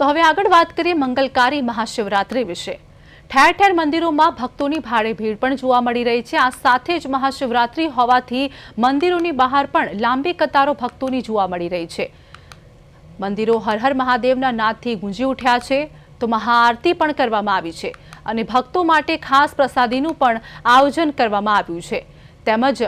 તો હવે આગળ વાત કરીએ મંગલકારી મહાશિવરાત્રી વિશે। ઠેર ઠેર મંદિરોમાં ભક્તોની ભારે ભીડ પણ જોવા મળી રહી છે। આ સાથે જ મહાશિવરાત્રી હોવાથી મંદિરોની બહાર પણ લાંબી કતારો ભક્તોની જોવા મળી રહી છે। મંદિરો હર હર મહાદેવના નાદથી ગુંજી ઉઠ્યા છે તો મહાઆરતી પણ કરવામાં આવી છે અને ભક્તો માટે ખાસ પ્રસાદીનું પણ આયોજન કરવામાં આવ્યું છે। તેમજ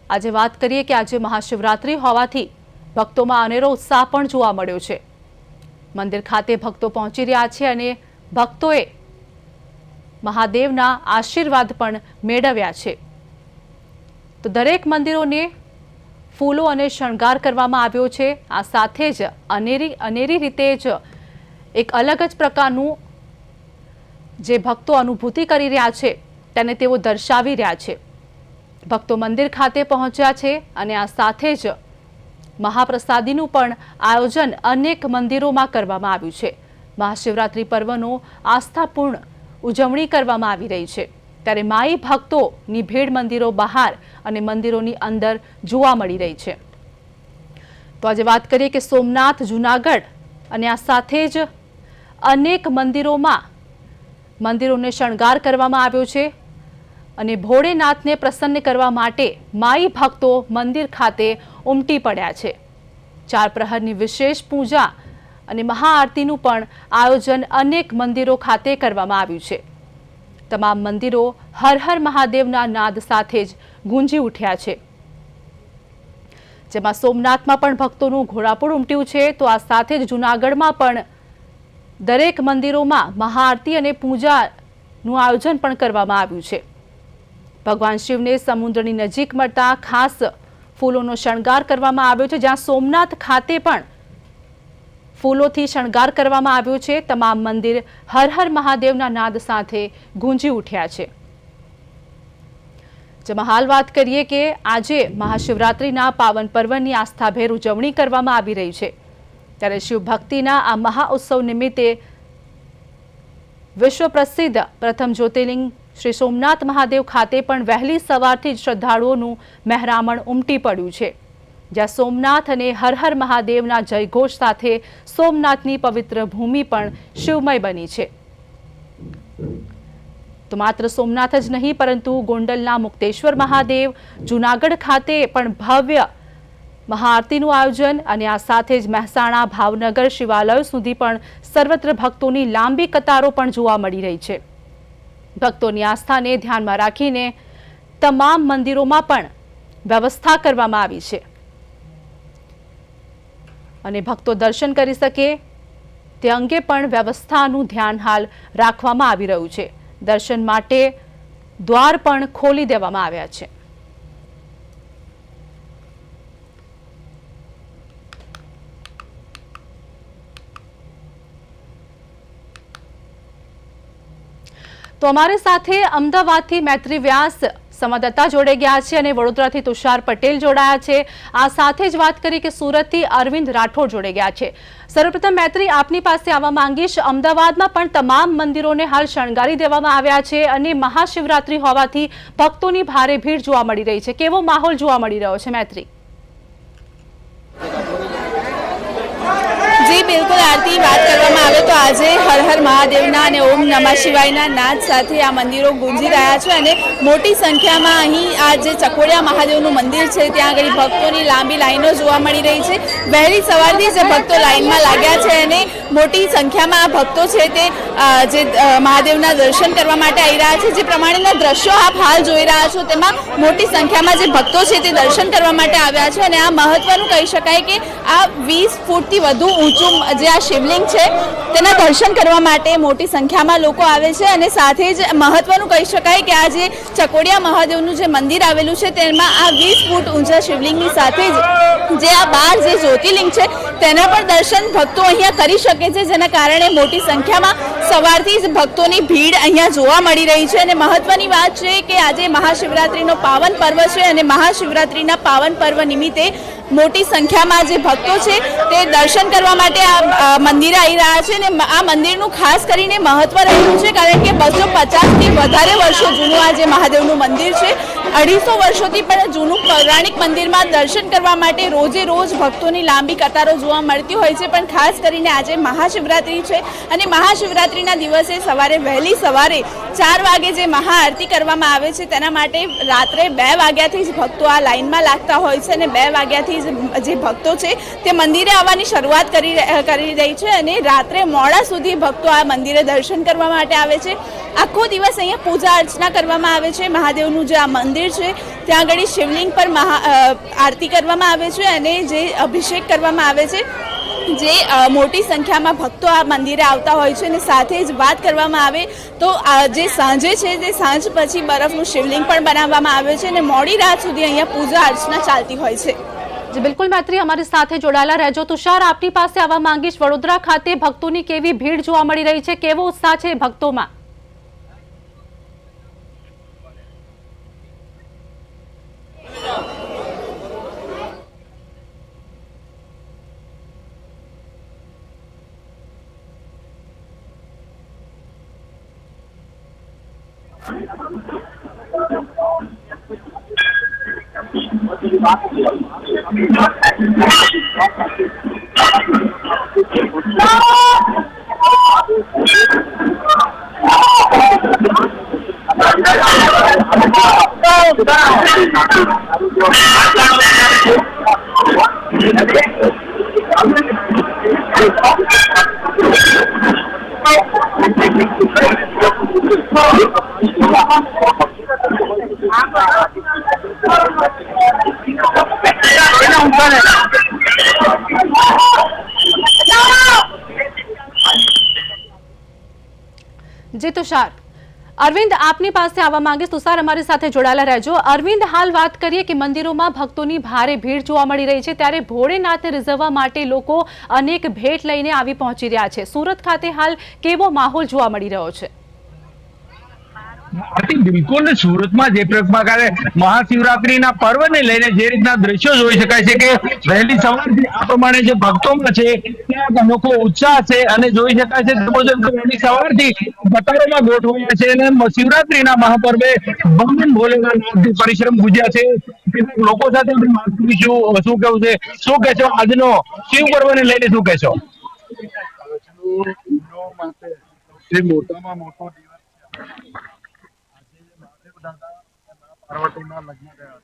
આજે વાત કરીએ કે આજે મહાશિવરાત્રી હોવાથી ભક્તોમાં અનેરો ઉત્સાહ પણ જોવા મળ્યો છે। મંદિર ખાતે ભક્તો પહોંચી રહ્યા છે અને ભક્તોએ મહાદેવના આશીર્વાદ પણ મેળવ્યા છે। તો દરેક મંદિરોને ફૂલો અને શણગાર કરવામાં આવ્યો છે। આ સાથે જ અનેરી રીતે જ એક અલગ જ પ્રકારનું જે ભક્તો અનુભૂતિ કરી રહ્યા છે તેને તેઓ દર્શાવી રહ્યા છે। ભક્તો મંદિર ખાતે પહોંચ્યા છે અને આ સાથે જ મહાપ્રસાદીનું પણ આયોજન અનેક મંદિરોમાં કરવામાં આવ્યું છે। મહાશિવરાત્રી પર્વનો આસ્થાપૂર્ણ ઉજવણી કરવામાં આવી રહી છે ત્યારે માઈ ભક્તોની ભીડ મંદિરો બહાર અને મંદિરોની અંદર જોવા મળી રહી છે। તો આજે વાત કરીએ કે સોમનાથ, જૂનાગઢ અને આ સાથે જ અનેક મંદિરોને શણગાર કરવામાં આવ્યો છે અને ભોળેનાથને પ્રસન્ન કરવા માટે માઈ ભક્તો મંદિર ખાતે ઉમટી પડ્યા છે। 4 પ્રહરની વિશેષ પૂજા અને મહાઆરતીનું પણ આયોજન અનેક મંદિરો ખાતે કરવામાં આવ્યું છે। તમામ મંદિરો હર હર મહાદેવના નાદ સાથે જ ગુંજી ઉઠ્યા છે। જેમાં સોમનાથમાં પણ ભક્તોનું ઘોડાપૂર ઉમટ્યું છે તો આ સાથે જ જૂનાગઢમાં પણ દરેક મંદિરોમાં મહાઆરતી અને પૂજાનું આયોજન પણ કરવામાં આવ્યું છે। ભગવાન શિવને સમુદ્રની નજીક મળતા ખાસ ફૂલોનો શણગાર કરવામાં આવ્યો છે। જ્યાં સોમનાથ ખાતે પણ ફૂલોથી શણગાર કરવામાં આવ્યો છે। તમામ મંદિર હર હર મહાદેવના નાદ સાથે ગુંજી ઉઠ્યા છે। જેમાં હાલ વાત કરીએ કે આજે મહાશિવરાત્રીના પાવન પર્વની આસ્થાભેર ઉજવણી કરવામાં આવી રહી છે ત્યારે શિવ ભક્તિના આ મહાઉત્સવ નિમિત્તે વિશ્વ પ્રસિદ્ધ પ્રથમ જ્યોતિર્લિંગ શ્રી સોમનાથ મહાદેવ ખાતે પણ વહેલી સવારથી જ શ્રદ્ધાળુઓનું મહેરામણ ઉમટી પડ્યું છે। જ્યાં સોમનાથ અને હર હર મહાદેવના જયઘોષ સાથે સોમનાથની પવિત્ર ભૂમિ પણ શિવમય બની છે। તો માત્ર સોમનાથ જ નહીં પરંતુ ગોંડલના મુક્તેશ્વર મહાદેવ, જૂનાગઢ ખાતે પણ ભવ્ય મહાઆરતીનું આયોજન અને આ સાથે જ મહેસાણા, ભાવનગર શિવાલયો સુધી પણ સર્વત્ર ભક્તોની લાંબી કતારો પણ જોવા મળી રહી છે। ભક્તોની આસ્થાને ધ્યાનમાં રાખીને તમામ મંદિરોમાં પણ વ્યવસ્થા કરવામાં આવી છે અને ભક્તો દર્શન કરી શકે તે અંગે પણ વ્યવસ્થાનું ધ્યાન હાલ રાખવામાં આવી રહ્યું છે। દર્શન માટે દ્વાર પણ ખોલી દેવામાં આવ્યા છે। તો અમારી સાથે અમદાવાદથી મૈત્રી વ્યાસ સંવાદદાતા જોડાઈ ગયા છે અને વડોદરાથી તુષાર પટેલ જોડાયા છે। આ સાથે જ વાત કરી કે સુરતથી અરવિંદ રાઠોડ જોડાઈ ગયા છે। સર્વપ્રથમ મૈત્રી, આપની પાસે આવવા માંગીશ। અમદાવાદમાં પણ તમામ મંદિરોને હાલ શણગારી દેવામાં આવ્યા છે અને મહાશિવરાત્રી હોવાથી ભક્તોની ભારે ભીડ જોવા મળી રહી છે। કેવો માહોલ જોવા મળી રહ્યો છે મૈત્રી? जी बिल्कुल आरती बात કરવામાં આવે તો આજે હર હર મહાદેવના અને ઓમ નમઃ શિવાયના નાદ સાથે આ મંદિરો ગુંજી રહ્યા છે અને મોટી સંખ્યામાં અહીં આ જે ચકોડિયા મહાદેવનું મંદિર છે ત્યાં આગળ ભક્તોની લાંબી લાઈનો જોવા મળી રહી છે। વહેલી સવારથી જ ભક્તો લાઈનમાં લાગ્યા છે અને મોટી સંખ્યામાં આ ભક્તો છે તે જે મહાદેવના દર્શન કરવા માટે આવી રહ્યા છે। જે પ્રમાણેના દ્રશ્યો આપ હાલ જોઈ રહ્યા છો તેમાં મોટી સંખ્યામાં જે ભક્તો છે તે દર્શન કરવા માટે આવ્યા છે અને આ મહત્વનું કહી શકાય કે આ 20 ફૂટથી વધુ ઊંચું જે આ શિવલિંગ છે તેના દર્શન કરવા માટે મોટી સંખ્યામાં લોકો આવે છે અને સાથે જ મહત્વનું કહી શકાય કે આ જે ચકોડિયા મહાદેવનું જે મંદિર આવેલું છે તેમાં આ 20 ફૂટ ઊંચા શિવલિંગની સાથે જ જે આ 12 જે જ્યોતિર્લિંગ છે તેના પણ દર્શન ભક્તો અહીંયા કરી શકે છે। જેના કારણે મોટી સંખ્યામાં સવારથી જ ભક્તોની ભીડ અહીંયા જોવા મળી રહી છે અને મહત્વની વાત છે કે આજે મહાશિવરાત્રીનો પાવન પર્વ છે અને મહાશિવરાત્રીના પાવન પર્વ નિમિત્તે મોટી સંખ્યામાં જે ભક્તો છે તે દર્શન કરવા માટે આ મંદિરે આવી રહ્યા છે અને આ મંદિરનું ખાસ કરીને મહત્વ રહેલું છે કારણ કે 250થી વધારે વર્ષો જૂનું આ જે મહાદેવનું મંદિર છે, 250 વર્ષોથી પણ જૂનું પૌરાણિક મંદિરમાં દર્શન કરવા માટે રોજે રોજ ભક્તોની લાંબી કતારો જોવા મળતી હોય છે. પણ ખાસ કરીને આજે મહાશિવરાત્રિ છે અને મહાશિવરાત્રિના દિવસે વહેલી સવારે 4 વાગે જે મહાઆરતી કરવામાં આવે છે તેના માટે રાત્રે 2 વાગ્યાથી જ ભક્તો આ લાઇનમાં લાગતા હોય છે અને 2 વાગ્યાથી જે ભક્તો છે તે મંદિરે આવવાની શરૂઆત કરી રહી છે અને રાત્રે મોડા સુધી ભક્તો આ મંદિરે દર્શન કરવા માટે આવે છે. આખો દિવસ અહીંયા પૂજા અર્ચના કરવામાં આવે છે. મહાદેવનું જે આ મંદિર છે ત્યાં આગળ શિવલિંગ પર આરતી કરવામાં આવે છે અને જે અભિષેક કરવામાં આવે છે. જે મોટી સંખ્યામાં ભક્તો આ મંદિરે આવતા હોય છે અને સાથે જ વાત કરવામાં આવે તો જે સાંજે છે તે સાંજ પછી બરફનું શિવલિંગ પણ બનાવવામાં આવે છે અને મોડી રાત સુધી અહીંયા પૂજા અર્ચના ચાલતી હોય છે. જી બિલકુલ મૈત્રી, અમારી સાથે જોડાયેલા રહેજો. તુષાર, આપની પાસે આવવા માંગીશ. વડોદરા ખાતે ભક્તોની કેવી ભીડ જોવા મળી રહી છે, કેવો ઉત્સાહ છે ભક્તોમાં? જી તુષાર, અરવિંદ આપની પાસે આવવા માંગીશ. તુષાર અમારી સાથે જોડાયેલા રહેજો. અરવિંદ, હાલ વાત કરીએ કે મંદિરોમાં ભક્તોની ભારે ભીડ જોવા મળી રહી છે, ત્યારે ભોળેનાથને રીઝવવા માટે લોકો અનેક ભેટ લઈને આવી પહોંચી રહ્યા છે. સુરત ખાતે હાલ કેવો માહોલ જોવા મળી રહ્યો છે? બિલકુલ, સુરતમાં જે પ્રકારે મહાશિવરાત્રીના પર્વને લઈને જે રીતના દ્રશ્યો જોઈ શકાય છે કે વહેલી સવારથી આ પ્રમાણે જે ભક્તોમાં છે ત્યાં અનોખો ઉત્સાહ છે અને જોઈ શકાય છે વહેલી સવારથી કતારોમાં ગોઠવાયા છે અને શિવરાત્રીના મહાપર્વે ભગવાન ભોલેનાથના પરિશ્રમ ગુજ્યા છે. કેટલાક લોકો સાથે આપણે વાત કરીશું. શું કેવું છે, શું કહેશો આજનો શિવ પર્વને લઈને, શું કહેશો? મોટામાં મોટો દિવસ પાર્વતીના લગ્ન થયા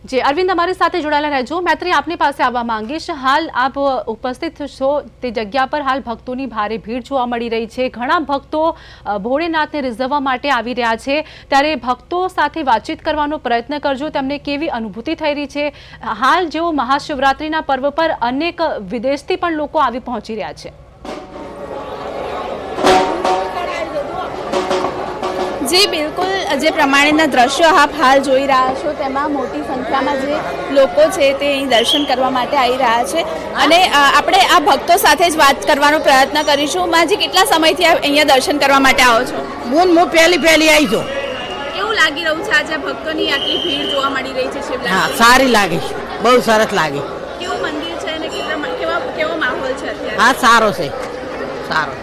જી અરવિંદ, અમારી સાથે જોડાયેલા રહેજો. મૈત્રી, આપની પાસે આવવા માંગીશ. હાલ આપ ઉપસ્થિત છો તે જગ્યા પર હાલ ભક્તોની ભારે ભીડ જોવા મળી રહી છે. ઘણા ભક્તો ભોળેનાથને રીઝવવા માટે આવી રહ્યા છે, ત્યારે ભક્તો સાથે વાતચીત કરવાનો પ્રયત્ન કરજો. તેમને કેવી અનુભૂતિ થઈ રહી છે? હાલ જેવો મહાશિવરાત્રિના પર્વ પર અનેક વિદેશથી પણ લોકો આવી પહોંચી રહ્યા છે. જી બિલકુલ, જે પ્રમાણેના દ્રશ્યો આપ હાલ જોઈ રહ્યા છો તેમાં મોટી સંખ્યામાં જે લોકો છે તે અહીં દર્શન કરવા માટે આવી રહ્યા છે અને આપણે આ ભક્તો સાથે જ વાત કરવાનો પ્રયત્ન કરીશું. માજી, કેટલા સમયથી અહીંયા દર્શન કરવા માટે આવો છો? હું પહેલી આવી છું. કેવું લાગી રહ્યું છે આજે ભક્તોની આટલી ભીડ જોવા મળી રહી છે શિવરાત્રી? હા, સારી લાગે છે, બહુ સરસ લાગે. કેવું મંદિર છે અને કેવો માહોલ છે અત્યારે? હા સારો છે સારો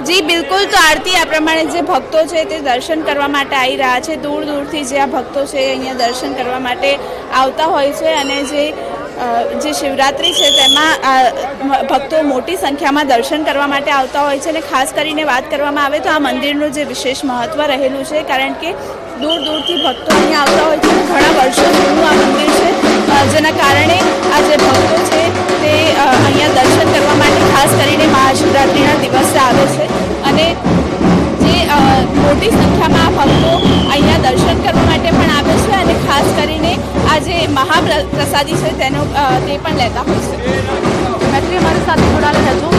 જી બિલકુલ, તો આરતી આ પ્રમાણે જે ભક્તો છે તે દર્શન કરવા માટે આવી રહ્યા છે. દૂર દૂરથી જે આ ભક્તો છે અહીંયા દર્શન કરવા માટે આવતા હોય છે અને જે શિવરાત્રિ છે તેમાં ભક્તો મોટી સંખ્યામાં દર્શન કરવા માટે આવતા હોય છે. અને ખાસ કરીને વાત કરવામાં આવે તો આ મંદિરનું જે વિશેષ મહત્ત્વ રહેલું છે, કારણ કે દૂર દૂરથી ભક્તો અહીંયા આવતા હોય છે. ઘણા વર્ષો જૂનું આ મંદિર છે, જેના કારણે આ જે ભક્તો છે તે અહીંયા દર્શન કરવા માટે ખાસ કરીને મહાશિવરાત્રિના દિવસે આવે છે. અને જે મોટી સંખ્યામાં ભક્તો અહીંયા દર્શન કરવા માટે પણ આવે છે અને ખાસ કરીને આ જે મહાપ્રસાદી છે તે પણ લેતા હોય છે. મૈત્રી અમારી સાથે જોડાયેલા રહેજો.